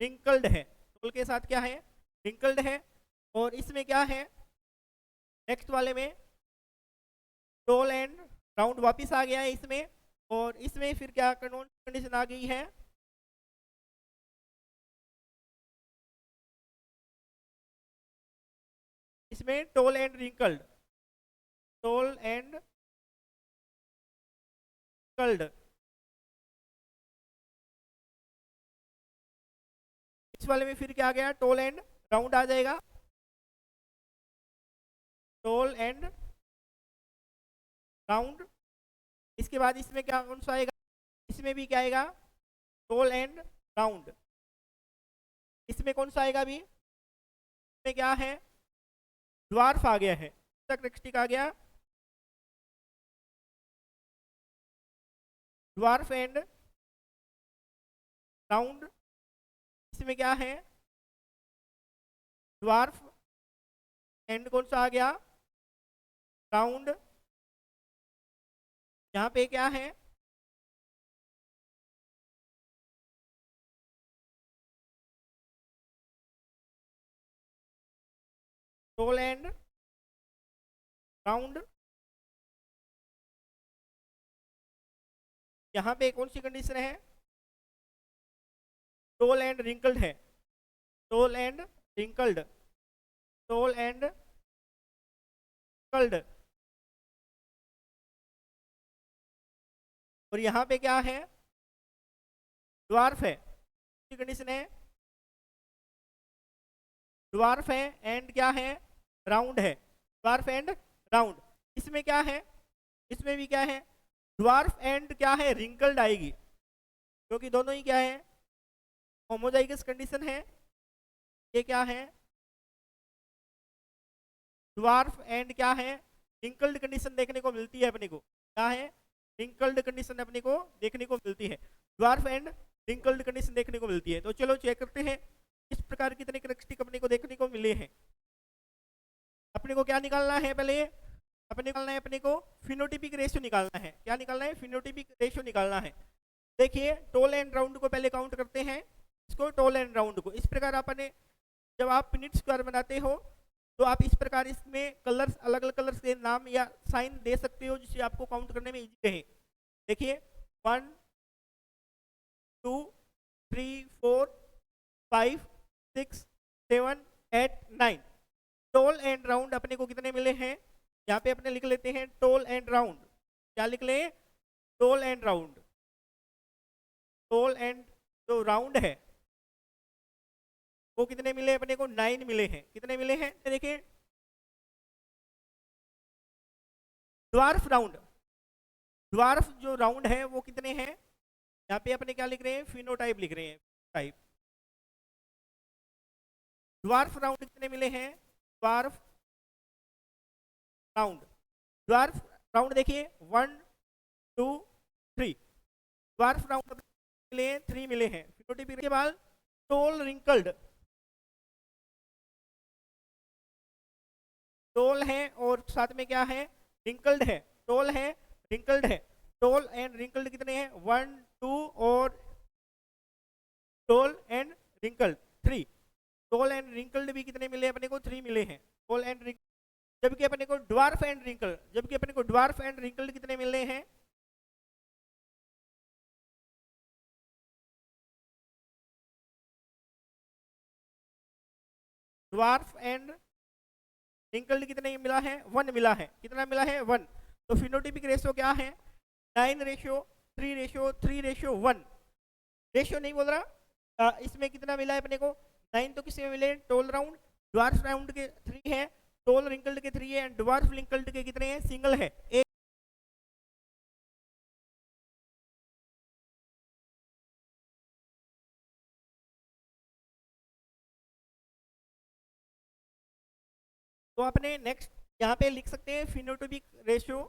रिंकल्ड है। टोल के साथ क्या है, रिंकल्ड है। और इसमें क्या है, नेक्स्ट वाले में टोल एंड राउंड वापिस आ गया है इसमें। और इसमें फिर क्या कंडीशन आ गई है, इसमें toll and wrinkled, toll and wrinkled. इस वाले में फिर क्या आ गया, टोल एंड राउंड आ जाएगा, टोल एंड राउंड। इसके बाद इसमें क्या कौन सा आएगा, इसमें भी क्या आएगा, टोल एंड राउंड। इसमें कौन सा आएगा, अभी इसमें क्या है, ड्वार्फ आ गया है, कैरेक्टरिस्टिक आ गया, ड्वार्फ एंड राउंड। इसमें क्या है, ड्वार्फ एंड कौन सा आ गया, राउंड। यहाँ पे क्या है, टोल एंड राउंड। यहाँ पे कौन सी कंडीशन है, टोल एंड रिंकल्ड है, toll and wrinkled, toll and wrinkled. और यहाँ पे क्या है, ड्वार्फ है, कंडीशन है ड्वार्फ है एंड क्या है, राउंड है, ड्वार्फ एंड राउंड। इसमें क्या है, इसमें भी क्या है, ड्वार्फ एंड क्या है, रिंकल्ड आएगी, क्योंकि दोनों ही क्या है, होमोजाइगस कंडीशन है। ये क्या है, ड्वार्फ एंड क्या है, रिंकल्ड कंडीशन देखने को मिलती है अपने को, क्या है, रिंकल्ड कंडीशन अपने को देखने को मिलती है, ड्वार्फ एंड रिंकल्ड कंडीशन देखने को मिलती है। तो चलो चेक करते हैं इस प्रकार कितने कैरेक्टरिस्टिक अपने को देखने को मिले हैं। अपने को क्या निकालना है, पहले अपने निकालना है, अपने को फिनोटिपिक रेशियो निकालना है। क्या निकालना है, फिनोटिपिक रेशियो निकालना है। देखिए टोल एंड राउंड को पहले काउंट करते हैं, इसको टोल एंड राउंड को। इस प्रकार आपने जब आप पिनिट स्क्वायर बनाते हो तो आप इस प्रकार इसमें कलर्स, अलग अलग कलर्स के नाम या साइन दे सकते हो जिससे आपको काउंट करने में इजी रहे। देखिए 1 2 3 4 5 6 7 8 9, टोल एंड राउंड अपने को कितने मिले हैं, यहाँ पे अपने लिख लेते हैं टोल एंड राउंड। क्या लिख ले, toll and round, tall and जो राउंड है वो कितने मिले अपने को, 9 मिले हैं। कितने मिले हैं, देखिए ड्वार्फ राउंड, ड्वार्फ जो राउंड है वो कितने हैं, यहाँ पे अपने क्या लिख रहे हैं, फिनोटाइप लिख रहे हैं, टाइप। ड्वार्फ राउंड कितने मिले हैं, ड्वार्फ राउंड, ड्वार्फ राउंड देखिए 1 2 3, ड्वार्फ राउंड मिले 3 मिले हैं। फिनोटाइप के बाद टोल रिंकल्ड, टोल है और साथ में क्या है, रिंकल्ड है, टोल है रिंकल्ड है, टोल एंड रिंकल्ड कितने हैं, 1 2 और toll and wrinkled 3। Toll and wrinkled भी कितने मिले अपने को, 3 मिले हैं, टोल एंड रिंकल्ड। जबकि अपने को ड्वार्फ एंड रिंकल्ड, जबकि अपने को ड्वार्फ एंड रिंकल्ड कितने मिले हैं, ड्वार्फ एंड रिंकल्ड कितने मिला है, 1 मिला है। कितना मिला है, 1। तो फिनोटिपिक रेशियो क्या है, 9 रेशियो 3 रेशियो 3 रेशियो 1, रेशियो नहीं बोल रहा। इसमें कितना मिला है अपने को, 9 तो किसी में मिले, टोल राउंड, ड्वार्फ राउंड के 3 है, टोल रिंकल्ड के 3 है, एंड ड्वार्फ रिंकल्ड के कितने हैं, सिंगल है, एक। तो अपने नेक्स्ट यहाँ पे लिख सकते हैं phenotypic ratio,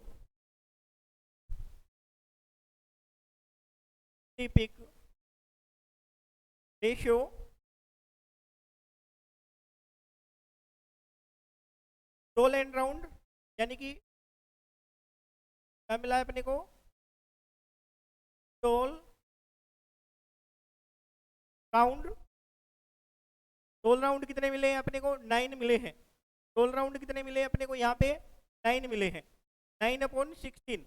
typic ratio tall and round, यानी कि क्या मिला है अपने को, टोल राउंड, टोल राउंड कितने मिले हैं अपने को, 9 मिले हैं। टोल राउंड कितने मिले अपने को, यहाँ पे 9 मिले हैं, 9/16।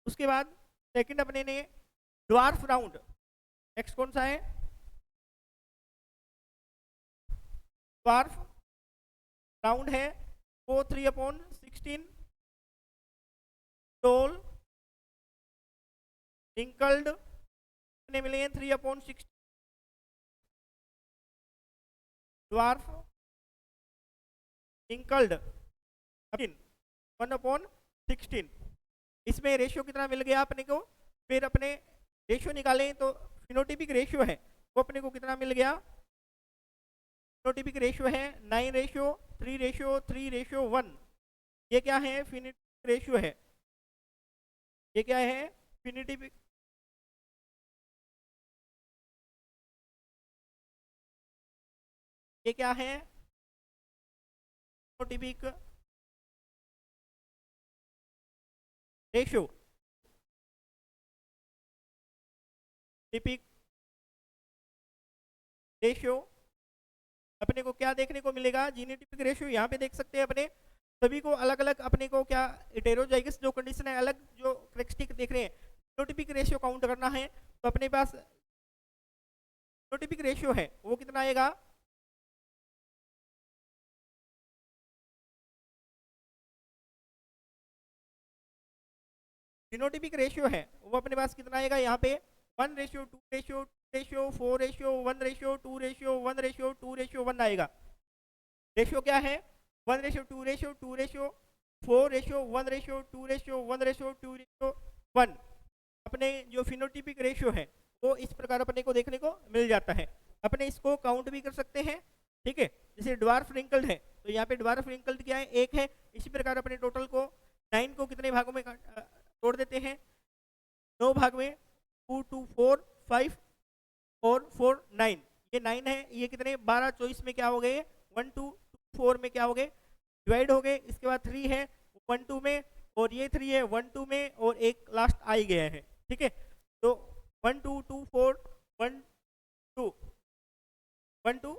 उसके बाद सेकंड अपने ने ड्वार्फ राउंड, नेक्स्ट कौन सा है, ड्वार्फ राउंड है वो 3/16, टोल रिंकल्ड कितने मिले हैं, 3/16, ड्वार्फ रिंकल्ड 1/16। इसमें रेशियो कितना मिल गया अपने को, फिर अपने रेशियो निकालें तो फिनोटिपिक रेशियो है वो अपने को कितना मिल गया, फिनोटिपिक रेशियो है 9 रेशियो 3 रेशियो 3 रेशियो 1। ये क्या है, फिनोटिपिक रेशियो है, ये क्या है, फिनोटिपिक, ये क्या है, फिनोटिपिक रेशियो। टिपिक रेशियो अपने को क्या देखने को मिलेगा, जीनोटिपिक रेशियो यहाँ पे देख सकते हैं अपने सभी को अलग अलग अपने को क्या हेटेरोजाइगस जो कंडीशन है अलग जो करेक्टरिस्टिक देख रहे हैं जीनोटिपिक रेशियो काउंट करना है तो अपने पास जीनोटिपिक रेशियो है वो कितना आएगा, जीनोटिपिक रेशियो है वो अपने पास कितना आएगा यहाँ पे 1:2:2:4:1:2:1:2:1 आएगा। रेशियो क्या है 1:2:2:4:1:2:1:2:1 अपने जो फिनोटिपिक रेशियो है वो इस प्रकार अपने को देखने को मिल जाता है। अपने इसको काउंट भी कर सकते हैं, ठीक है, जैसे ड्वार्फ रिंकल्ड है तो यहाँ पे ड्वार्फ रिंकल्ड क्या है, एक है। इसी प्रकार अपने टोटल को 9 को कितने भागों में तोड़ देते हैं, 9 भाग में, 2 2 4 5 4 4 9, ये 9 है, ये कितने 12 24 में क्या हो गए 1 2 4 में क्या हो गए डिवाइड हो गए। इसके बाद 3 है 1 2 में और ये 3 है 1 2 में और एक लास्ट आ ही गया है, ठीक है। तो 1 2 2 4 1 2 1 2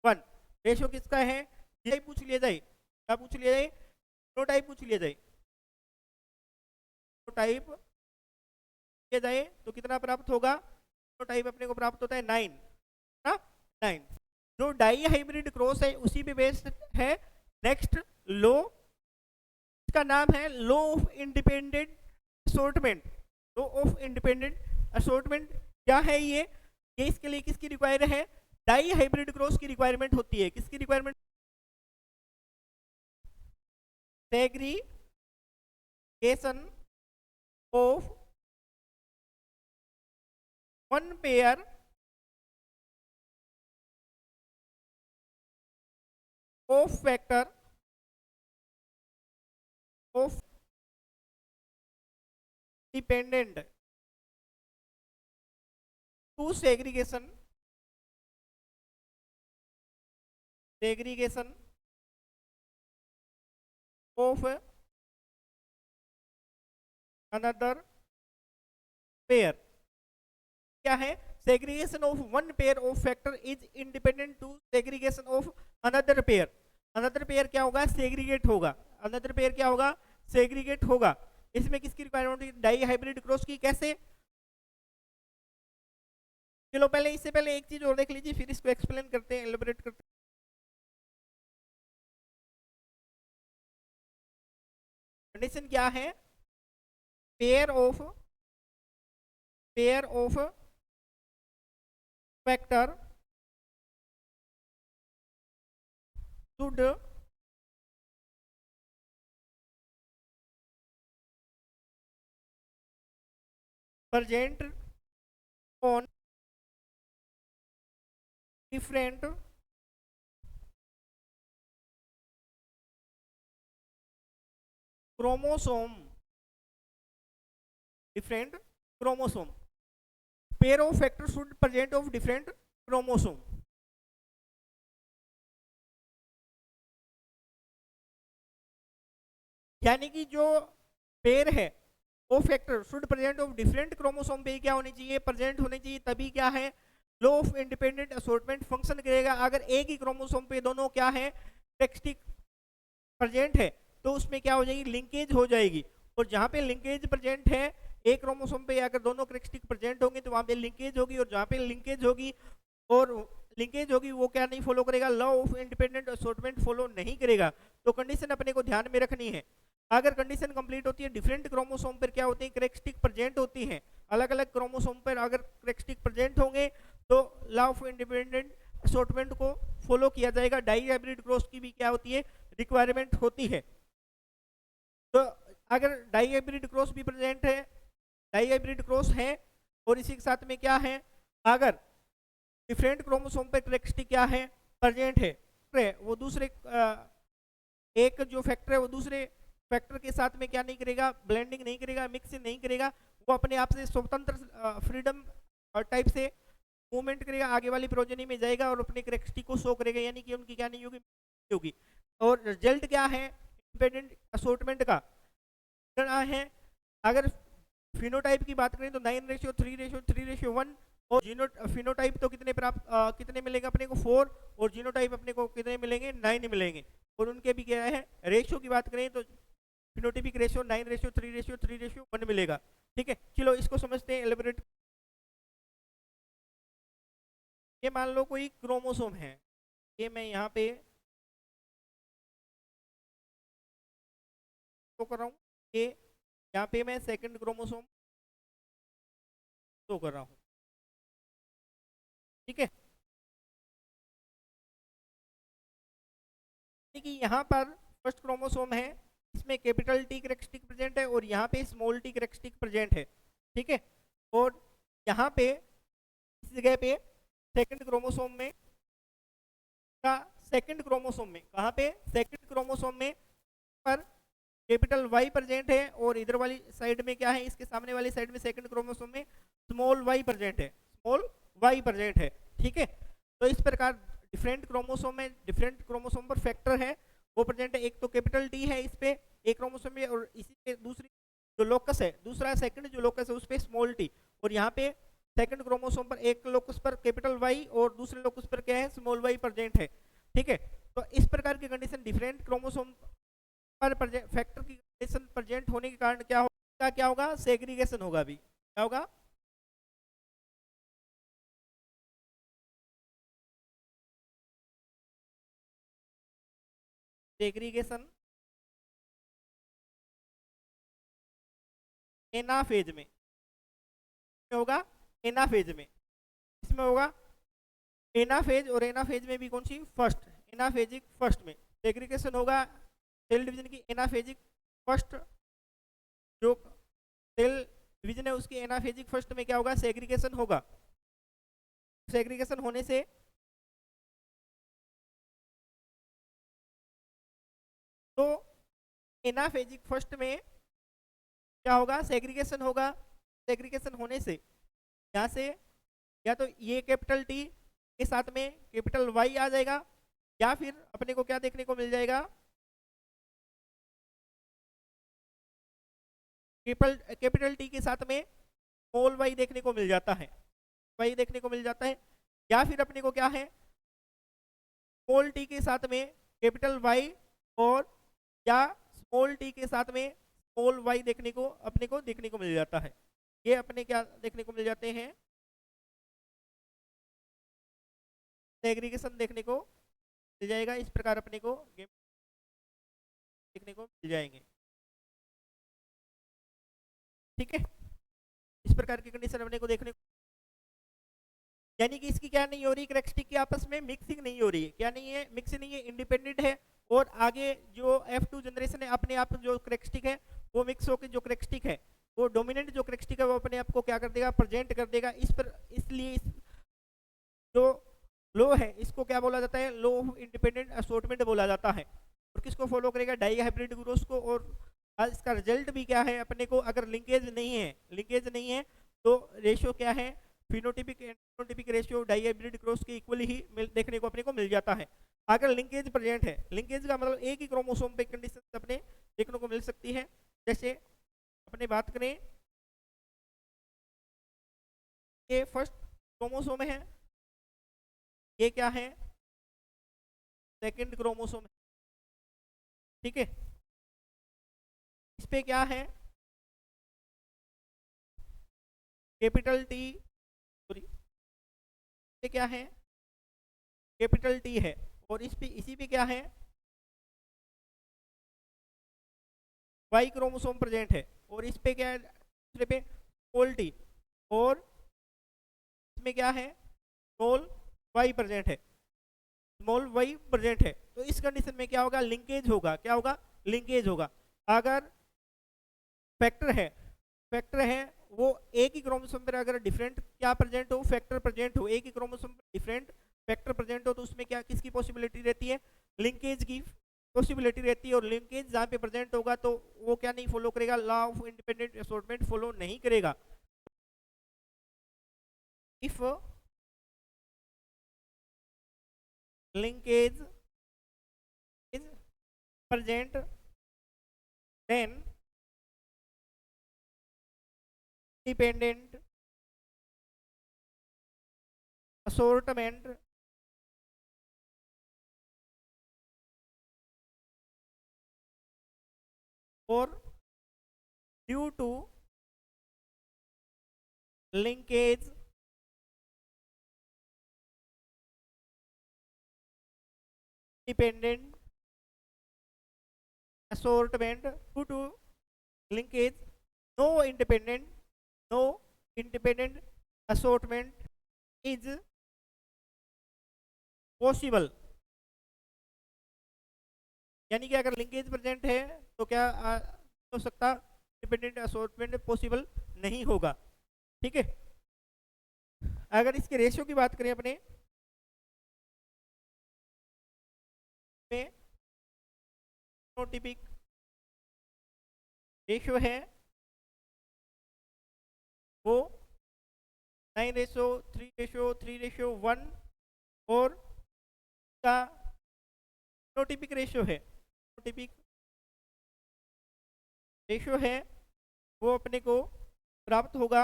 1 रेशियो किसका है, ये पूछ लिया जाए, क्या पूछ लिया जाए, फिनोटाइप पूछ लिया जाए, टाइप किया जाए तो कितना प्राप्त होगा, तो टाइप अपने को प्राप्त होता है 9 ना 9। जो डाई हाइब्रिड क्रॉस है उसी पे बेस्ड है। नेक्स्ट लो, इसका नाम है law of independent assortment. Law of independent assortment क्या है ये इसके लिए किसकी रिक्वायर है, डाई हाइब्रिड क्रॉस की रिक्वायरमेंट होती है। किसकी requirement, segregation of one pair of vector of dependent to segregation of another pair। क्या है, segregation of one pair of factor is independent to segregation of another pair। another pair क्या होगा, segregate होगा, another pair क्या होगा, segregate होगा। इसमें किसकी रिक्वायरमेंट होती है, डाई हाइब्रिड क्रॉस की। कैसे, चलो पहले इससे पहले एक चीज और देख लीजिए फिर इसको एक्सप्लेन करते हैं, एलिबरेट करते हैं। कंडीशन क्या है, pair of vector should present on different chromosome, pair of factors should present of different chromosome। यानी कि जो पेयर है वो factor should present of different chromosome पे क्या होनी चाहिए, प्रेजेंट होनी चाहिए, तभी क्या है law of independent assortment function करेगा। अगर एक ही क्रोमोसोम पे दोनों क्या है टेक्सटिक प्रेजेंट है तो उसमें क्या हो जाएगी, लिंकेज हो जाएगी। और जहाँ पे लिंकेज प्रेजेंट है एक क्रोमोसोम पे अगर दोनों कैरेक्टरिस्टिक प्रेजेंट होंगे तो वहाँ पे लिंकेज होगी, और जहाँ पे लिंकेज होगी वो क्या नहीं फॉलो करेगा, law of independent assortment follow नहीं करेगा। तो कंडीशन अपने को ध्यान में रखनी है। अगर कंडीशन कंप्लीट होती है, डिफरेंट क्रोमोसोम पर क्या होती है कैरेक्टरिस्टिक प्रेजेंट होती हैं, अलग अलग क्रोमोसोम पर अगर कैरेक्टरिस्टिक प्रेजेंट होंगे तो लॉ ऑफ इंडिपेंडेंट असॉर्टमेंट को फॉलो किया जाएगा। डाई हाइब्रिड क्रॉस की भी क्या होती है, रिक्वायरमेंट होती है। तो अगर डाई हाइब्रिड क्रॉस भी प्रेजेंट है, डाई हाइब्रिड क्रॉस है और इसी के साथ में क्या है, अगर डिफरेंट क्रोमोसोम पे कैरेक्टरिस्टिक क्या है प्रेजेंट है, वो दूसरे एक जो फैक्टर है वो दूसरे फैक्टर के साथ में क्या नहीं करेगा, ब्लेंडिंग नहीं करेगा, मिक्सिंग नहीं करेगा, वो अपने आप से स्वतंत्र फ्रीडम टाइप से मूवमेंट करेगा, आगे वाली प्रोजेनी में जाएगा और अपने कैरेक्टरिस्टिक को शो करेगा, यानी कि उनकी क्या नहीं होगी। और रिजल्ट क्या है इंडिपेंडेंट असॉर्टमेंट का है, अगर फिनोटाइप की बात करें तो 9:3:3:1 और फिनोटाइप तो कितने प्राप्त कितने मिलेंगे अपने को 4, और जीनोटाइप अपने को कितने मिलेंगे 9 मिलेंगे। और उनके भी क्या है रेशियो की बात करें तो फिनोटाइपिक रेशियो 9:3:3:1 मिलेगा। ठीक है, चलो इसको समझते हैं एलिबरेट। ये मान लो कोई क्रोमोसोम है, ये मैं यहाँ पे शो कर रहा हूँ, ये यहाँ पे मैं सेकंड क्रोमोसोम शो कर रहा हूँ। ठीक है, कि यहाँ पर फर्स्ट क्रोमोसोम है, इसमें कैपिटल टी कैरेक्टरिस्टिक प्रेजेंट है और यहाँ पे स्मॉल टी कैरेक्टरिस्टिक प्रेजेंट है। ठीक है, और यहाँ पे इस जगह पे सेकंड क्रोमोसोम में का सेकंड क्रोमोसोम में कहाँ पे सेकंड क्रोमोसोम में पर कैपिटल वाई प्रेजेंट है, और इधर वाली साइड में क्या है, इसके सामने वाली साइड में सेकंड क्रोमोसोम में स्मॉल वाई प्रेजेंट है, स्मॉल वाई प्रेजेंट है। ठीक है, तो इस प्रकार डिफरेंट क्रोमोसोम में डिफरेंट क्रोमोसोम पर फैक्टर है वो प्रेजेंट है। एक तो कैपिटल टी है इस पे एक क्रोमोसोम में, और इसी पे दूसरी जो लोकस है, दूसरा सेकंड जो लोकस है उस पे स्मॉल टी, और यहाँ पे सेकंड क्रोमोसोम पर एक लोकस पर कैपिटल वाई और दूसरे लोकस पर क्या है स्मॉल वाई प्रेजेंट है। ठीक है, तो इस प्रकार की कंडीशन डिफरेंट क्रोमोसोम पर फैक्टर की कंडीशन प्रेजेंट होने के कारण क्या होगा सेग्रीगेशन होगा। भी क्या होगा, सेग्रीगेशन एनाफेज में होगा, एनाफेज में इसमें होगा एनाफेज, और एनाफेज में भी कौन सी फर्स्ट, एनाफेजिक फर्स्ट में सेग्रीगेशन होगा सेल डिवीजन की। एनाफेजिक फर्स्ट जो सेल डिवीजन है उसकी एनाफेजिक फर्स्ट में क्या होगा सेग्रीगेशन होगा। सेग्रीगेशन होने से तो एनाफेजिक फर्स्ट में क्या होगा सेग्रीगेशन होगा। सेग्रीगेशन होने से यहाँ से या तो ये कैपिटल टी के साथ में कैपिटल वाई आ जाएगा, या फिर अपने को क्या देखने को मिल जाएगा कैपिटल टी के साथ में स्मॉल वाई देखने को मिल जाता है, वाई देखने को मिल जाता है। या फिर अपने को क्या है स्मॉल टी के साथ में कैपिटल वाई, और या स्मॉल टी के साथ में स्मॉल वाई देखने को मिल जाता है। ये अपने क्या देखने को मिल जाते हैं सेग्रीगेशन देखने को मिल जाएगा। इस प्रकार अपने को गेम देखने को मिल जाएंगे। ठीक है, इस प्रकार की कंडीशन अपने को देखने को, यानी कि इसकी क्या नहीं हो रही कैरेक्टरिस्टिक की आपस में मिक्सिंग नहीं हो रही है। क्या नहीं है मिक्स नहीं है, इंडिपेंडेंट है। और आगे जो F2 जनरेशन है अपने आप जो कैरेक्टरिस्टिक है वो मिक्स होकर जो कैरेक्टरिस्टिक है वो डोमिनेंट जो कैरेक्टरिस्टिक है वो अपने आप को क्या कर देगा प्रेजेंट कर देगा। इसलिए जो लो है इसको क्या बोला जाता है लो ऑफ इंडिपेंडेंट असॉर्टमेंट बोला जाता है। और किसको फॉलो करेगा डाई हाइब्रिड ग्रोथ को। और इसका रिजल्ट भी क्या है अपने को अगर लिंकेज नहीं है तो रेशियो क्या है phenotypic and phenotypic ratio dihybrid cross के इक्वली ही देखने को अपने को मिल जाता है। अगर लिंकेज प्रेजेंट है, लिंकेज का मतलब एक ही क्रोमोसोम पे कंडीशन अपने देखने को मिल सकती है। जैसे अपने बात करें ये फर्स्ट क्रोमोसोम है, ये क्या है सेकंड क्रोमोसोम है। ठीक है, इस पे क्या है कैपिटल टी, सॉरी ये क्या है कैपिटल टी है, और इसी पे क्या है वाई क्रोमोसोम प्रेजेंट है, और इस पे क्या है दूसरे पे स्मॉल टी, और इसमें क्या है स्मॉल वाई प्रेजेंट है, स्मॉल वाई प्रेजेंट है। तो इस कंडीशन में क्या होगा लिंकेज होगा, क्या होगा लिंकेज होगा। अगर फैक्टर है वो एक ही क्रोमोसोम पर अगर डिफरेंट क्या प्रेजेंट हो फैक्टर प्रेजेंट हो, एक ही क्रोमोसोम पर डिफरेंट फैक्टर प्रेजेंट हो तो उसमें क्या किसकी पॉसिबिलिटी रहती है लिंकेज की पॉसिबिलिटी रहती है। और लिंकेज जहाँ पे प्रेजेंट होगा तो वो क्या नहीं फॉलो करेगा law of independent assortment follow नहीं करेगा। If linkage is present then dependent assortment or due to linkage independent assortment due to linkage no independent no independent assortment is possible। यानी कि अगर लिंकेज प्रेजेंट है तो क्या हो सकता, इंडिपेंडेंट असॉर्टमेंट पॉसिबल नहीं होगा। ठीक है, अगर इसके रेशियो की बात करें अपने में, फिनोटाइपिक रेशियो है वो 9:3:3:1 और का फिनोटाइपिक रेशियो है, फिनोटाइपिक रेशियो है वो अपने को प्राप्त होगा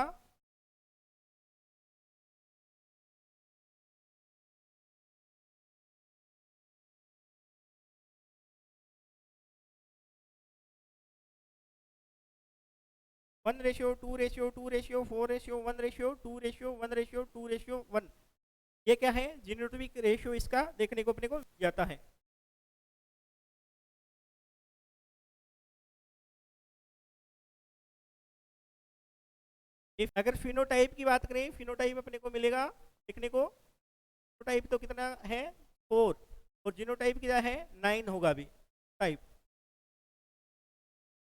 1:2:2:4:1:2:1। ये क्या है, जीनोटाइपिक रेशियो इसका देखने को अपने को जाता है। अगर फिनोटाइप की बात करें, फिनोटाइप अपने को मिलेगा देखने को, फिनोटाइप तो कितना है 4 और जीनोटाइप क्या है 9 होगा अभी टाइप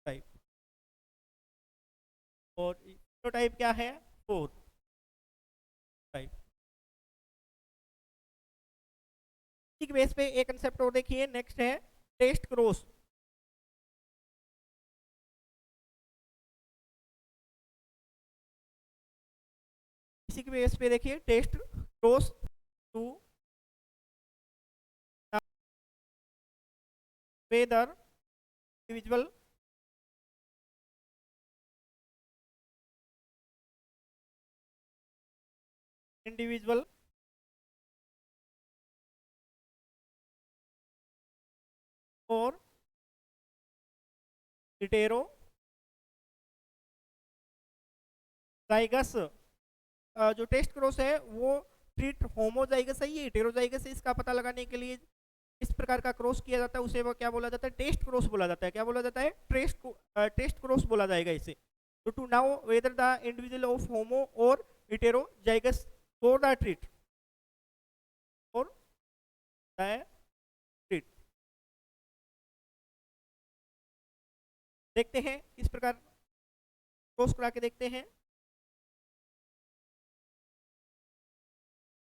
टाइप और फिनोटाइप क्या है 4 टाइप। इसी बेस पे एक कंसेप्ट और देखिए, नेक्स्ट है टेस्ट क्रॉस। इसी के बेस पे देखिए test cross to whether individual or heterozygous. जो टेस्ट क्रॉस है वो ट्रीट होमोजाइगस है ये हेटेरोजाइगस है, इसका पता लगाने के लिए इस प्रकार का क्रॉस किया जाता है, उसे वो क्या बोला जाता है, टेस्ट क्रॉस बोला जाता है। क्या बोला जाता है, टेस्ट क्रॉस बोला जाएगा इसे। तो to know whether the individual of homo और हेटेरोजाइगस फॉर द ट्रीट और ट्रीट। देखते हैं इस प्रकार क्रॉस करा के देखते हैं।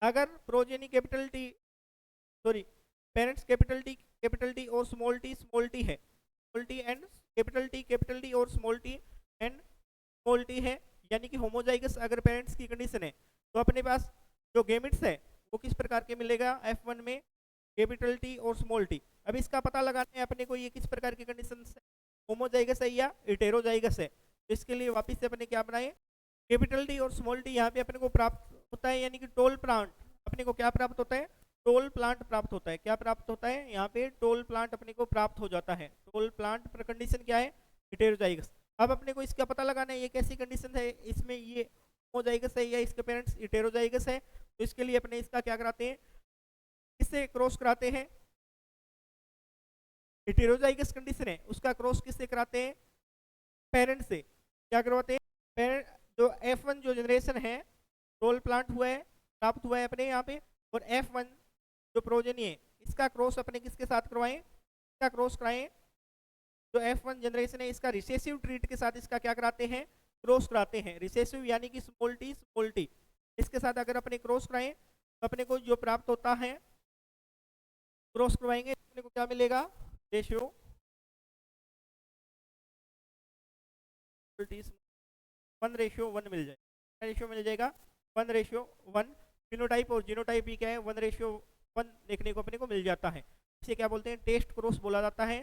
अगर progeny capital T sorry parents capital T और स्मॉल टी है, small T and capital T और small T and small T है, यानी कि होमोजाइगस अगर पेरेंट्स की कंडीशन है, तो अपने पास जो गेमिट्स है वो किस प्रकार के मिलेगा F1 में, कैपिटल टी और स्मॉल टी। अब इसका पता लगाना है अपने को ये किस प्रकार की कंडीशन है, होमोजाइगस है या हेटेरोजाइगस है। तो इसके लिए वापस से अपने क्या बनाए, कैपिटल टी और स्मॉल टी यहाँ पे अपने को प्राप्त होता है, यानी कि टोल प्लांट अपने को क्या प्राप्त होता है, टोल प्लांट प्राप्त होता है। क्या प्राप्त होता है यहाँ पे, टोल प्लांट अपने को प्राप्त हो जाता है। टोल प्लांट पर कंडीशन क्या है, हेटेरोजाइगस। अब अपने को इसका पता लगाना है ये कैसी कंडीशन है, इसमें ये होमोजाइगस है या इसके पेरेंट्स हेटेरोजाइगस है। तो इसके लिए अपने इसका क्या कराते हैं, किससे क्रॉस कराते हैं, हेटेरोजाइगस कंडीशन है उसका क्रॉस किससे कराते हैं, पेरेंट से। क्या करवाते हैं, पेरेंट जो F1 जो जनरेशन है टोल प्लांट हुआ है, प्राप्त हुआ है अपने यहाँ पे, और F1 जो प्रोजेनी है इसका क्रॉस अपने किसके साथ करवाएं, इसका क्रॉस कराएं। जो F1 जनरेशन है इसका रिसेसिव ट्रीट के साथ इसका क्या कराते हैं, क्रॉस कराते हैं। रिसेसिव यानी कि स्मॉल टी इसके साथ अगर अपने क्रॉस कराएं तो अपने को जो प्राप्त होता है, क्रॉस करवाएंगे अपने को क्या मिलेगा, रेशियो 1:1 मिल जाएगा। रेशियो मिल जाएगा 1:1। फिनोटाइप और जीनोटाइप भी क्या है 1:1 देखने को अपने को मिल जाता है। इसे क्या बोलते हैं, टेस्ट क्रॉस बोला जाता है।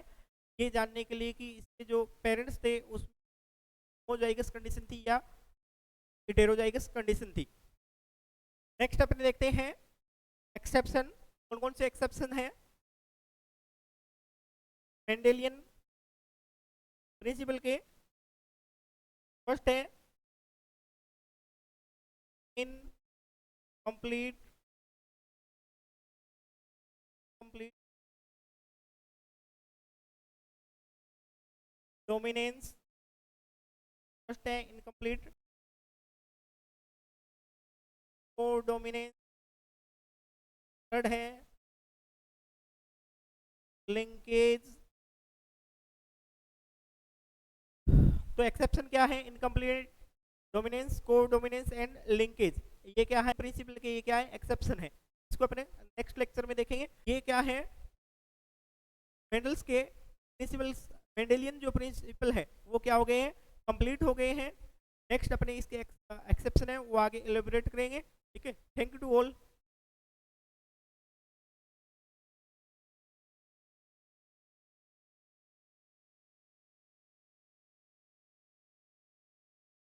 ये जानने के लिए कि इसके जो पेरेंट्स थे उस होमोजाइगस कंडीशन थी या हेटेरोजाइगस कंडीशन थी। नेक्स्ट अपने देखते हैं एक्सेप्शन, कौन कौन से एक्सेप्शन है? मेंडेलियन प्रिंसिपल के फर्स्ट है इनकम्प्लीट कंप्लीट डोमिनेंस, फर्स्ट है इनकम्प्लीट को डोमिनेंस, थर्ड है लिंकेज। तो एक्सेप्शन क्या है? इनकम्प्लीट डोमिनेंस, को डोमिनेंस एंड लिंकेज। ये क्या है? प्रिंसिपल के ये क्या है? एक्सेप्शन है। इसको अपने नेक्स्ट लेक्चर में देखेंगे। ये क्या है? मेंडल्स के प्रिंसिपल्स, मेंडेलियन जो प्रिंसिपल है वो क्या हो गए हैं? कंप्लीट हो गए हैं। नेक्स्ट अपने इसके एक्सेप्शन है वो आगे एलिबरेट करेंगे। ठीक है, थैंक यू टू ऑल।